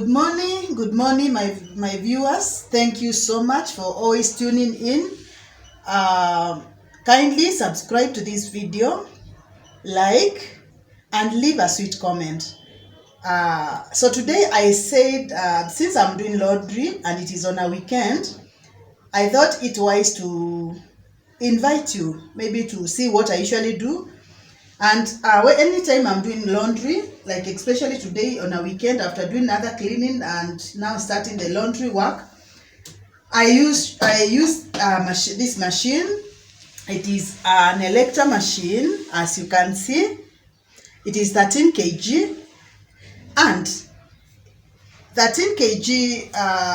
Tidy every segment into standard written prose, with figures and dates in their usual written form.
Good morning, my viewers. Thank you so much for always tuning in. Kindly subscribe to this video, like, and leave a sweet comment. So today I said, since I'm doing laundry and it is on a weekend, I thought it wise to invite you maybe to see what I usually do. And anytime I'm doing laundry, like especially today on a weekend after doing other cleaning and now starting the laundry work, I use this machine. It is an ELEKTA machine, as you can see. It is 13 kg, and 13 kg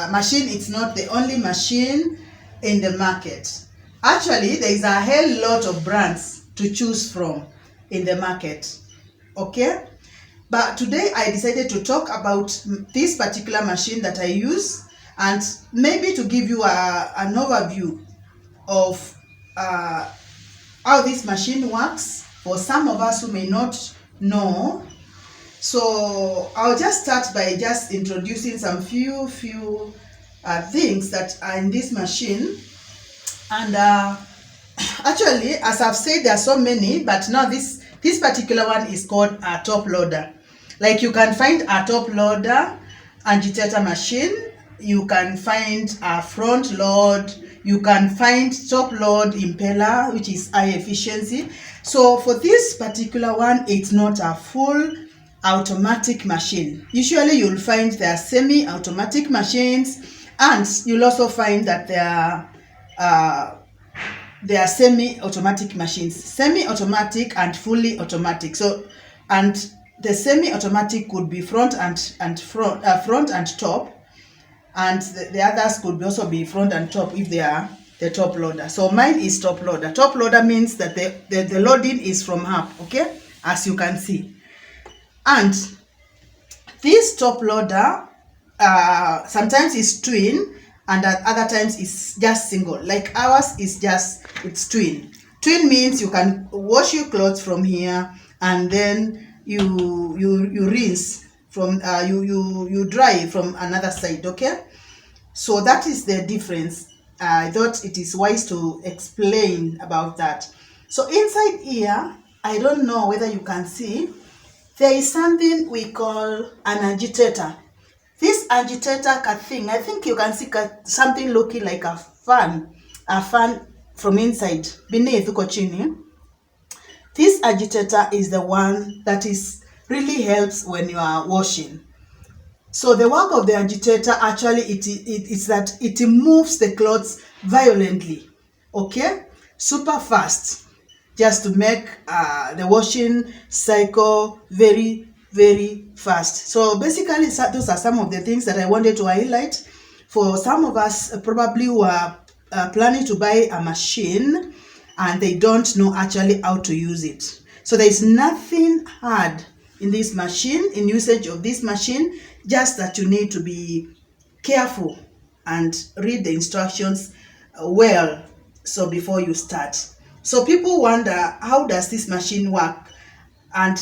machine is not the only machine in the market. Actually, there is a hell lot of brands to choose from in the market. Okay, but today I decided to talk about this particular machine that I use, and maybe to give you an overview of how this machine works for some of us who may not know. So I'll just start by just introducing some few things that are in this machine. And actually, as I've said, there are so many, but now this particular one is called a top loader. Like, you can find a top loader agitator machine, you can find a front load, you can find top load impeller, which is high efficiency. So for this particular one, it's not a full automatic machine. Usually you'll find there are semi-automatic machines, and you'll also find that there are semi-automatic machines, semi-automatic and fully automatic. So, and the semi-automatic could be front and top, and the others could also be front and top if they are the top loader. So mine is top loader. Top loader means that the loading is from up, okay, as you can see. And this top loader sometimes is twin, and at other times it's just single. Like ours is it's twin. Twin means you can wash your clothes from here, and then you rinse from you dry from another side. Okay, so that is the difference. I thought it is wise to explain about that. So inside here, I don't know whether you can see, there is something we call an agitator. This agitator thing, I think you can see something looking like a fan from inside, beneath chini. This agitator is the one that really helps when you are washing. So the work of the agitator, actually, it's that it moves the clothes violently, okay, super fast, just to make the washing cycle very fast. So basically, those are some of the things that I wanted to highlight for some of us probably who are planning to buy a machine and they don't know actually how to use it. So there is nothing hard in this machine, in usage of this machine, just that you need to be careful and read the instructions well, so before you start. So people wonder, how does this machine work? And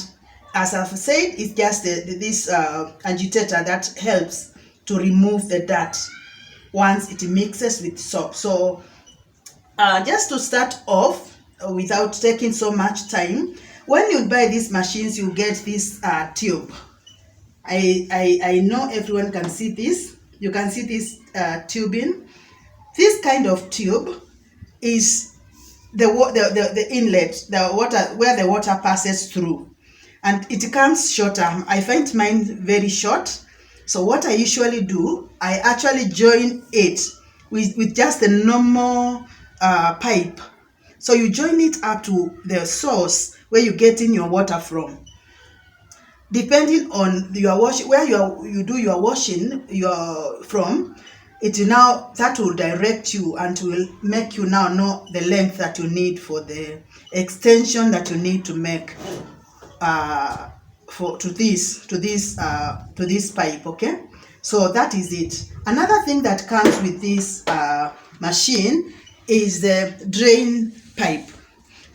as I've said, it's just this agitator that helps to remove the dirt once it mixes with soap. So just to start off, without taking so much time, when you buy these machines, you get this tube. I know everyone can see this. You can see this tubing. This kind of tube is the inlet, the water, where the water passes through, and it comes shorter. I find mine very short. So what I usually do, I actually join it with just the normal pipe. So you join it up to the source where you get in your water from. Depending on your washing, where you do your washing from, that will direct you and will make you now know the length that you need for the extension that you need to make to this pipe. Okay, so that is it. Another thing that comes with this machine is the drain pipe.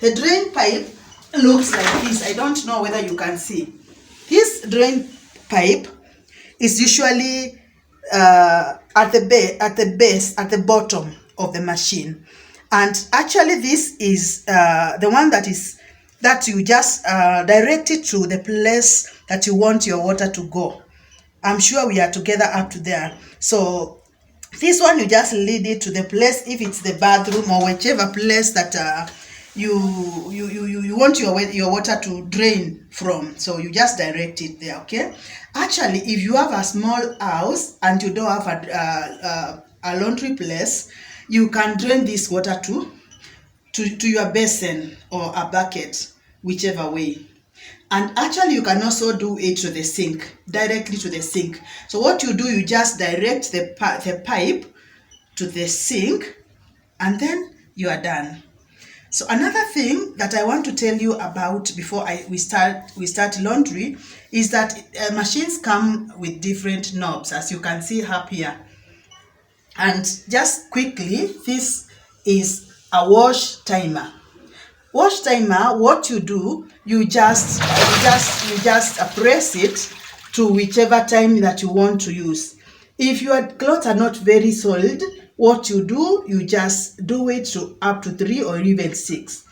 The drain pipe looks like this. I don't know whether you can see. This drain pipe is usually at the bottom of the machine. And actually this is the one that you just direct it to the place that you want your water to go. I'm sure we are together up to there. So this one, you just lead it to the place, if it's the bathroom or whichever place that you want your water to drain from. So you just direct it there, okay? Actually, if you have a small house and you don't have a laundry place, you can drain this water to your basin or a bucket, whichever way. And actually you can also do it to the sink, directly to the sink. So what you do, you just direct the pipe to the sink, and then you are done. So another thing that I want to tell you about before we start laundry is that machines come with different knobs, as you can see up here. And just quickly, this is a wash timer. Wash timer, what you do, you just press it to whichever time that you want to use. If your clothes are not very solid, what you do, you just do it to up to 3 or even 6.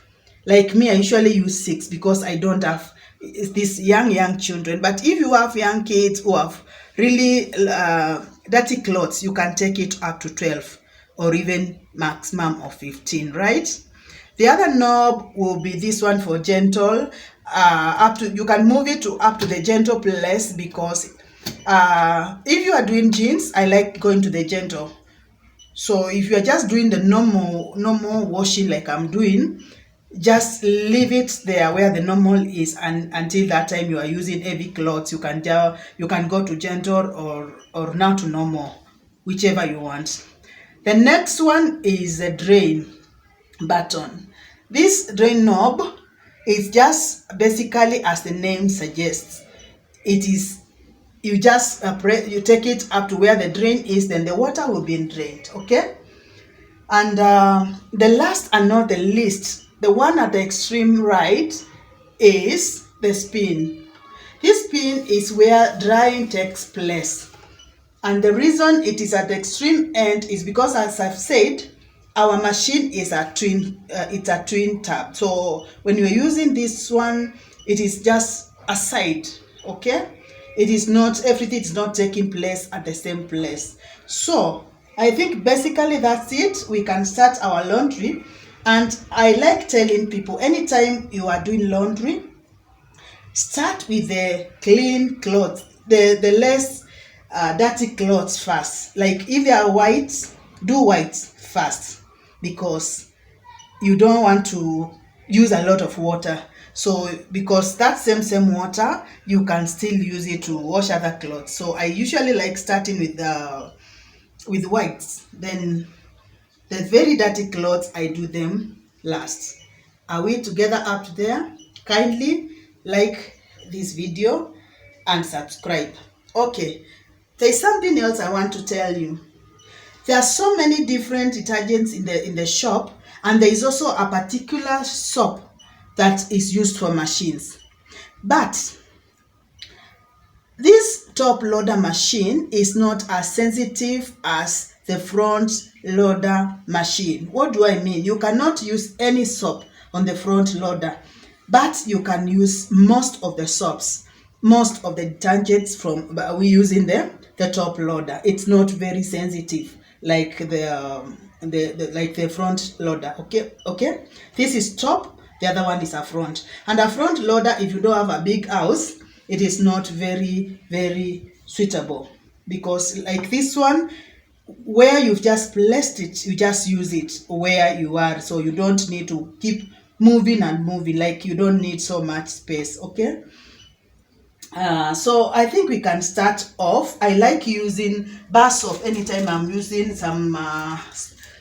Like me, I usually use 6 because I don't have these young children. But if you have young kids who have really dirty clothes, you can take it up to 12 or even maximum of 15, right? The other knob will be this one for gentle. You can move it to up to the gentle place, because if you are doing jeans, I like going to the gentle. So if you are just doing the normal washing like I'm doing, just leave it there where the normal is, and until that time you are using heavy clothes, you can go to gentle or now to normal, whichever you want. The next one is the drain button. This drain knob is just basically, as the name suggests, it is, you just you take it up to where the drain is, then the water will be drained, okay? And the last and not the least, the one at the extreme right, is the spin. This spin is where drying takes place, and the reason it is at the extreme end is because, as I've said, our machine is a twin tap. So when you're using this one, it is just a side, okay? It is not, everything is not taking place at the same place. So I think basically that's it. We can start our laundry. And I like telling people, anytime you are doing laundry, start with the clean clothes, the less dirty clothes first. Like if they are white, do white first, because you don't want to use a lot of water. So because that same water, you can still use it to wash other clothes. So I usually like starting with whites. Then the very dirty clothes, I do them last. Are we together up there? Kindly like this video and subscribe. Okay, there's something else I want to tell you. There are so many different detergents in the shop, and there is also a particular soap that is used for machines. But this top loader machine is not as sensitive as the front loader machine. What do I mean? You cannot use any soap on the front loader, but you can use most of the soaps, most of the detergents from we use in the top loader. It's not very sensitive like the front loader. Okay. This is top. The other one is a front. And a front loader, if you don't have a big house, it is not very, very suitable, because like this one, where you've just placed it, you just use it where you are. So you don't need to keep moving and moving, like you don't need so much space, okay? So I think we can start off. I like using bar soap anytime I'm using some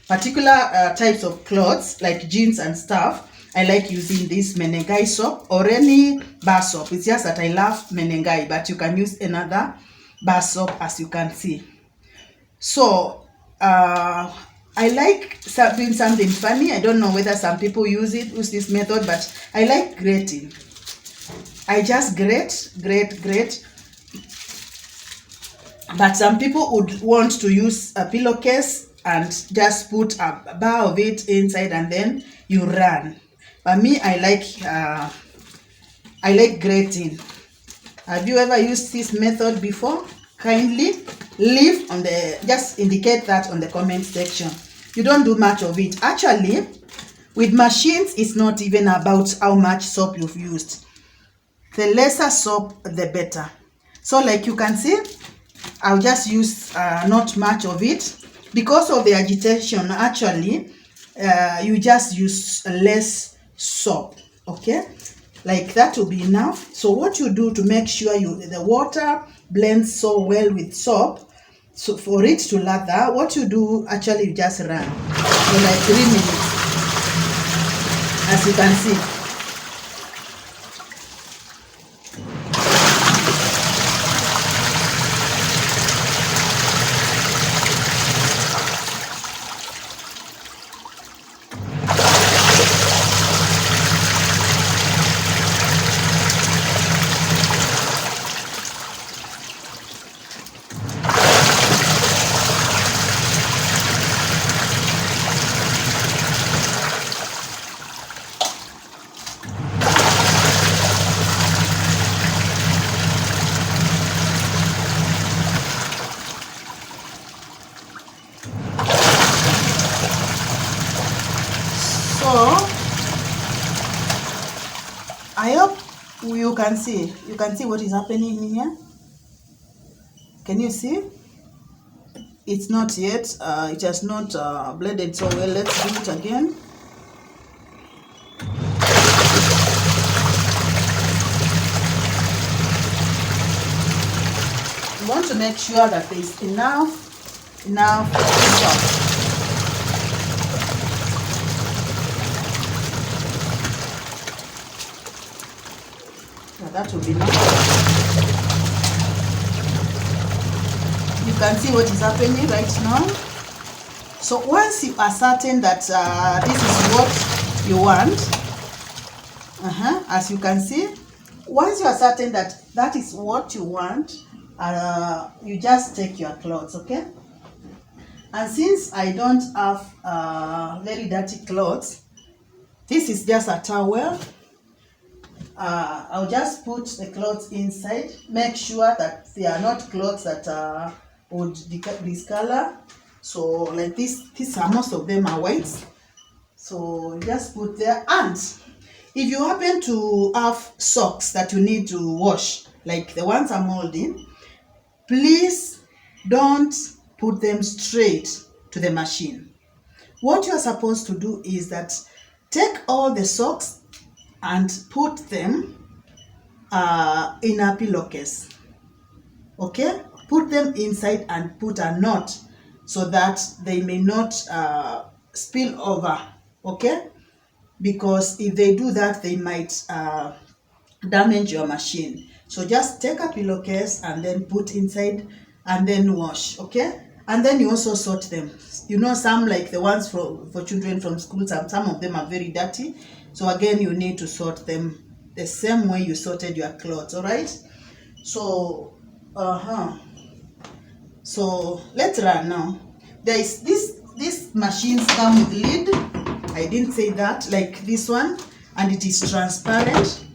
particular types of clothes like jeans and stuff. I like using this Menengai soap or any bar soap. It's just that I love Menengai, but you can use another bar soap, as you can see. So I like doing something funny. I don't know whether some people use this method, but I like grating. I just grate. But some people would want to use a pillowcase and just put a bar of it inside and then you run. But me, I like grating. Have you ever used this method before? Kindly leave on the, just indicate that on the comment section. You don't do much of it. Actually, with machines, it's not even about how much soap you've used. The lesser soap, the better. So like you can see, I'll just use not much of it. Because of the agitation, actually, you just use less soap, okay? Like that will be enough. So what you do to make sure the water blends so well with soap, so for it to lather, what you do, actually, you just run for like 3 minutes, as you can see. So I hope you can see what is happening in here. Can you see? It's not yet, it has not blended so well. Let's do it again. You want to make sure that there is enough soap. That will be enough. You can see what is happening right now. So once you are certain that this is what you want, as you can see, once you are certain that that is what you want, you just take your clothes, okay? And since I don't have very dirty clothes, this is just a towel. I'll just put the clothes inside. Make sure that they are not clothes that would discolor. So like this, most of them are white. So you just put there. And if you happen to have socks that you need to wash, like the ones I'm holding, please don't put them straight to the machine. What you are supposed to do is that take all the socks and put them in a pillowcase, okay? Put them inside and put a knot so that they may not spill over, okay? Because if they do that, they might damage your machine. So just take a pillowcase and then put inside and then wash, okay? And then you also sort them. You know, some like the ones for children from school, some of them are very dirty. So again, you need to sort them the same way you sorted your clothes, all right? So, so let's run now. There is these machines come with lid. I didn't say that, like this one, and it is transparent.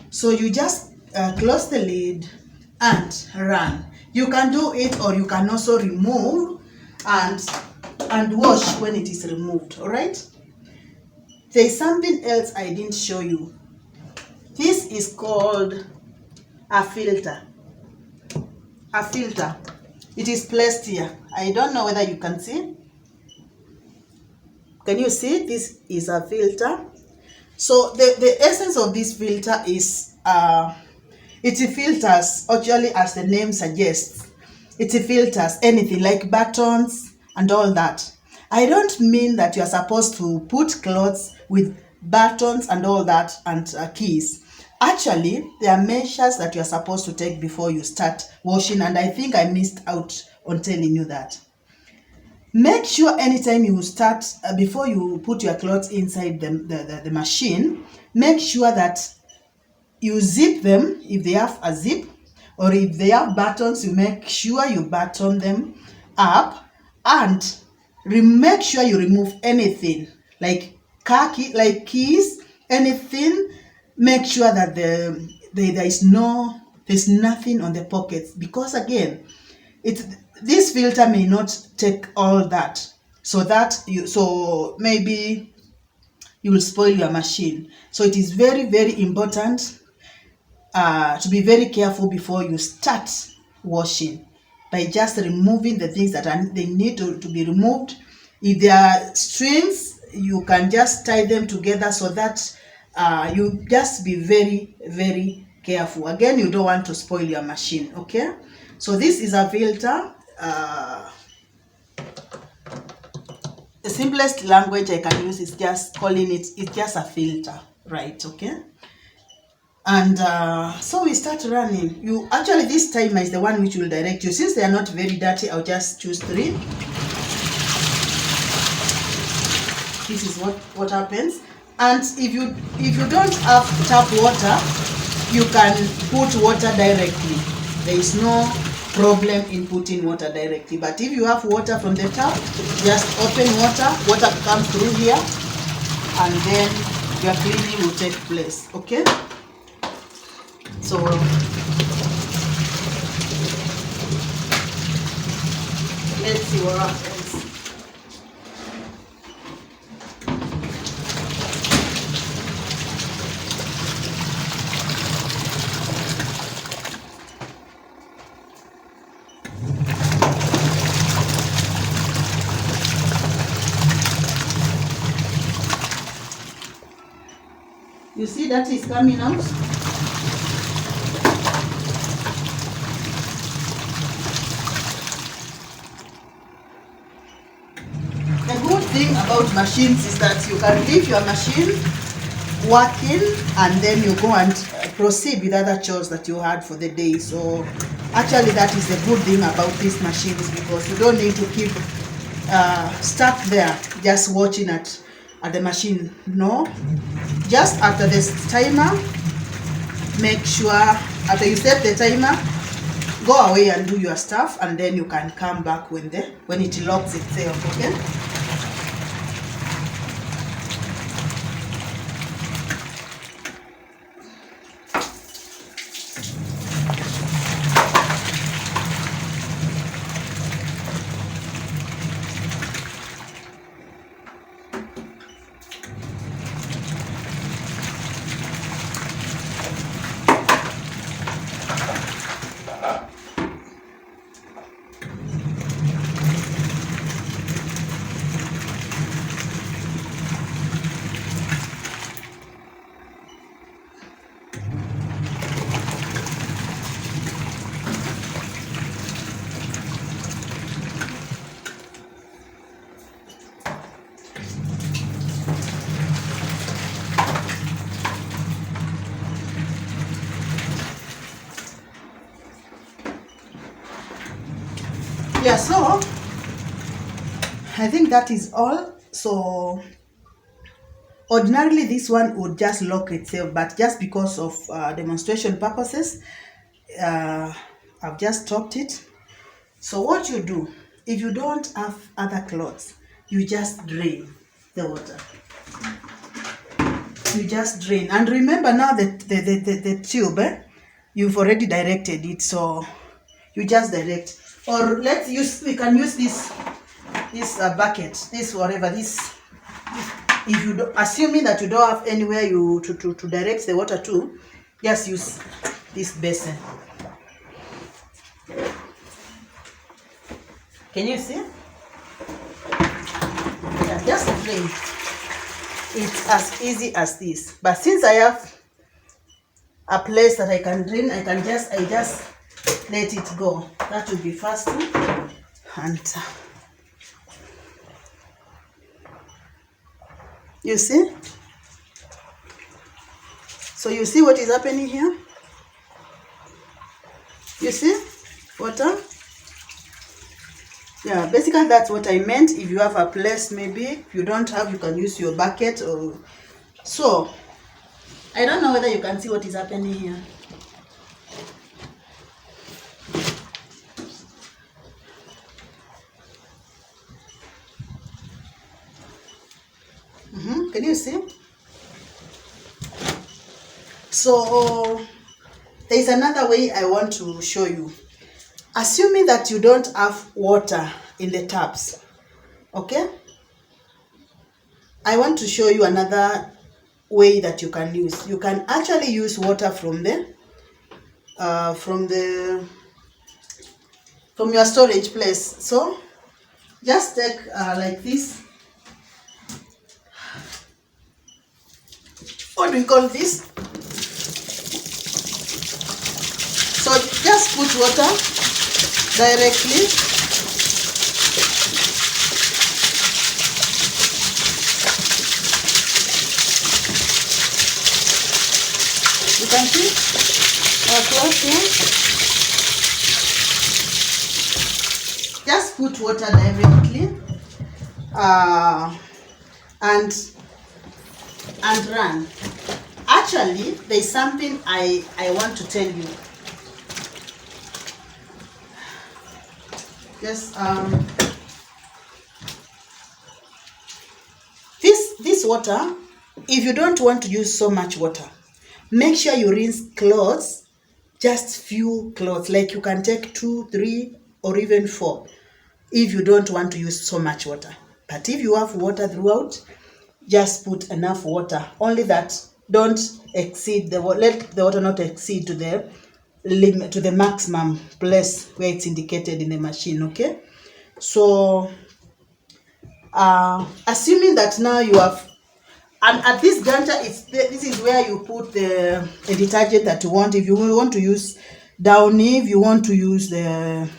So you just close the lid and run. You can do it, or you can also remove and wash when it is removed, all right? There is something else I didn't show you. This is called a filter. A filter. It is placed here. I don't know whether you can see. Can you see? This is a filter. So the essence of this filter is it filters, actually, as the name suggests. It filters anything like buttons and all that. I don't mean that you are supposed to put clothes with buttons and all that and keys. Actually, there are measures that you are supposed to take before you start washing, and I think I missed out on telling you that. Make sure anytime you start, before you put your clothes inside the machine, make sure that you zip them if they have a zip, or if they have buttons, you make sure you button them up, and make sure you remove anything like keys, anything. Make sure that there's nothing on the pockets, because again, this filter may not take all that, so maybe you will spoil your machine. So it is very, very important to be very careful before you start washing, by just removing the things that they need to be removed. If there are strings, you can just tie them together, so that you just be very, very careful. Again, you don't want to spoil your machine. Okay, so this is a filter. The simplest language I can use is just calling it's just a filter, right? Okay. And so we start running. You actually, this timer is the one which will direct you. Since they are not very dirty, I'll just choose 3. This is what happens. And if you don't have tap water, you can put water directly. There is no problem in putting water directly. But if you have water from the tap, just open water comes through here, and then your cleaning will take place. Okay. So let's see what happens. You see that is coming out. Thing about machines is that you can leave your machine working, and then you go and proceed with other chores that you had for the day. So actually, that is the good thing about these machines, because you don't need to keep stuck there just watching at the machine. No, just after this timer, make sure after you set the timer, go away and do your stuff, and then you can come back when it locks itself. Okay. Yeah, so I think that is all. So ordinarily this one would just lock itself, but just because of demonstration purposes, I've just stopped it. So what you do, if you don't have other clothes, you just drain the water. You just drain, and remember now that the tube, you've already directed it, so you just direct. Or we can use this bucket, this whatever, this, if you do, assuming that you don't have anywhere to direct the water to, just use this basin. Can you see? Yeah, just drain. It's as easy as this. But since I have a place that I can drain, I just let it go. That will be faster. And you see? So you see what is happening here? You see? Water? Yeah, basically that's what I meant. If you have a place, maybe if you don't have, you can use your bucket. Or so I don't know whether you can see what is happening here. Can you see? So there's another way I want to show you. Assuming that you don't have water in the taps, okay? I want to show you another way that you can use. You can actually use water from your storage place. So just take like this. What do we call this? So just put water directly. You can see our cloth here. Just put water directly and run. Actually, there's something I want to tell you. Just this water, if you don't want to use so much water, make sure you rinse clothes, just few clothes, like you can take 2, 3 or even 4 if you don't want to use so much water. But if you have water throughout, just put enough water, only that don't exceed the water. Let the water not exceed to the limit, to the maximum place where it's indicated in the machine. Okay, so assuming that now you have, and at this gantry, this is where you put the detergent that you want. If you want to use Downy, if you want to use the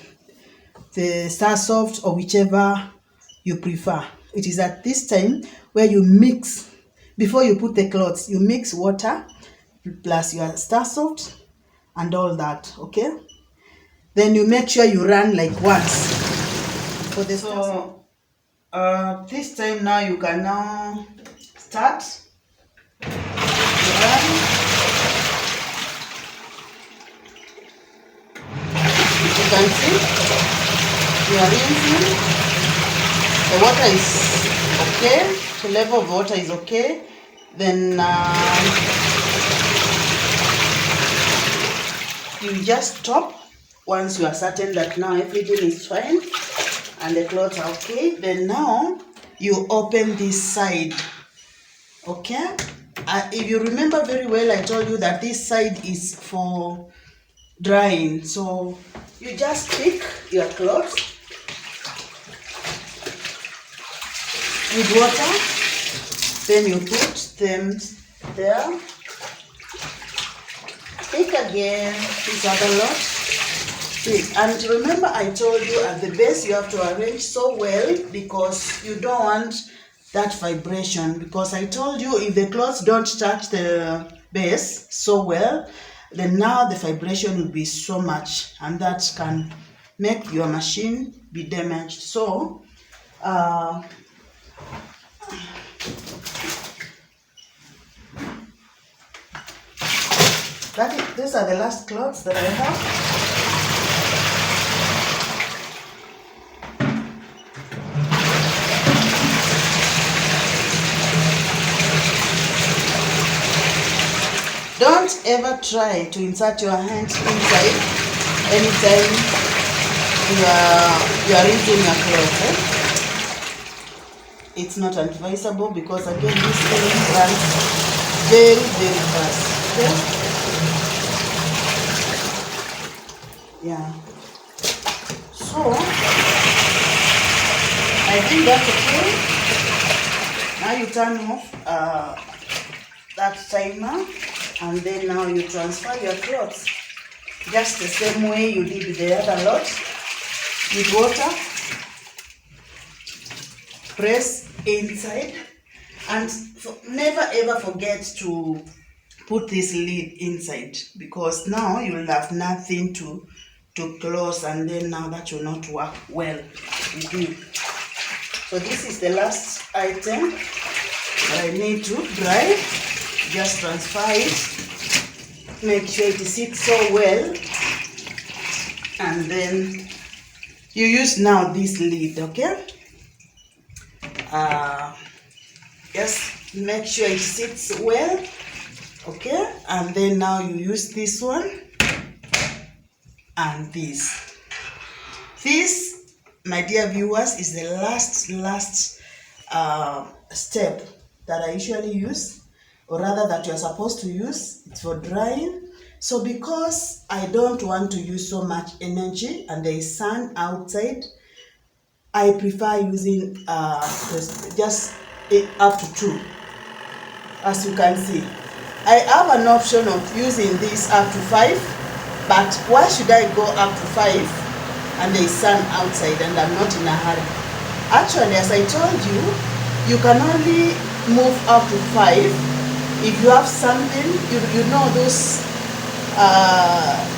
Star Soft or whichever you prefer, it is at this time where you mix. Before you put the clothes, you mix water plus your Star Soft and all that. Okay, then you make sure you run like once for this. So this time now you can now start to run. You can see you are rinsing. The water is okay, the level of water is okay. Then you just stop once you are certain that now everything is fine and the clothes are okay. Then now you open this side. Okay, if you remember very well, I told you that this side is for drying. So you just pick your clothes with water, then you put them there. Pick again this other lot. Pick. And remember, I told you at the base you have to arrange so well, because you don't want that vibration. Because I told you, if the clothes don't touch the base so well, then now the vibration will be so much, and that can make your machine be damaged. So these are the last clothes that I have. Don't ever try to insert your hand inside anytime you are rinsing your clothes. It's not advisable, because again this thing runs very, very fast. Okay? Yeah. So I think that's okay. Now you turn off that timer, and then now you transfer your clothes just the same way you did the other lot, with water. Press inside, and never ever forget to put this lid inside, because now you will have nothing to close, and then now that will not work well with you. So this is the last item that I need to dry. Just transfer it, make sure it sits so well, and then you use now this lid. Okay, yes, make sure it sits well. Okay, and then now you use this one and this. This, my dear viewers, is the last step that I usually use, or rather that you're supposed to use. It's for drying. So because I don't want to use so much energy and there is sun outside, I prefer using just up to 2. As you can see, I have an option of using this up to 5, but why should I go up to 5 and there is sun outside and I'm not in a hurry? Actually, as I told you, you can only move up to 5 if you have something, you know those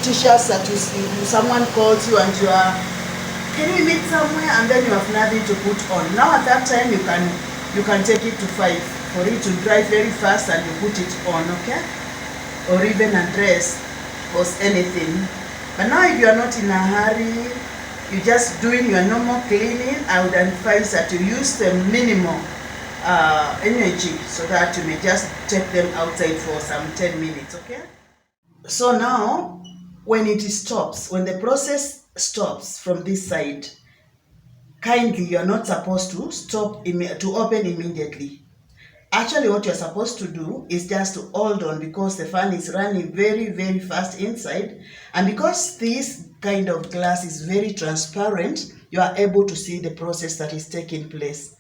t-shirts that someone calls you and you are, can we meet somewhere, and then you have nothing to put on. Now at that time you can take it to 5 for it to dry very fast and you put it on, okay? Or even a dress or anything. But now if you are not in a hurry, you're just doing your normal cleaning, I would advise that you use the minimum energy so that you may just take them outside for some 10 minutes, okay? So now, when it stops, when the process stops from this side, kindly, you're not supposed to to open immediately. Actually, what you're supposed to do is just to hold on, because the fan is running very, very fast inside. And because this kind of glass is very transparent, you are able to see the process that is taking place.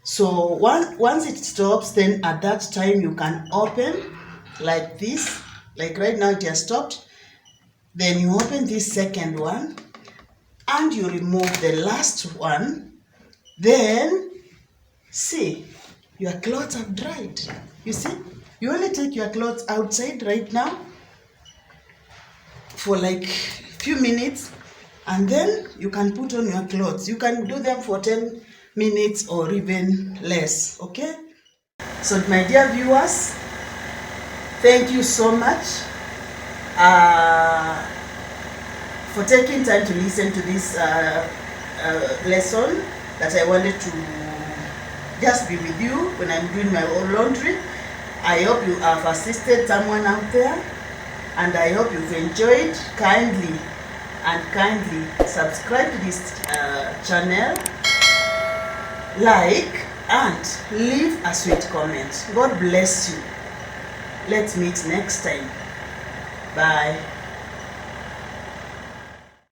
So once it stops, then at that time you can open like this. Like right now it has stopped. Then you open this second one and you remove the last one. Then see, your clothes have dried. You see, you only take your clothes outside right now for like few minutes, and then you can put on your clothes. You can do them for 10 minutes or even less, okay? So my dear viewers, thank you so much for taking time to listen to this lesson that I wanted to just be with you when I'm doing my own laundry. I hope you have assisted someone out there, and I hope you've enjoyed. Kindly subscribe to this channel, like, and leave a sweet comment. God bless you. Let's meet next time. Bye.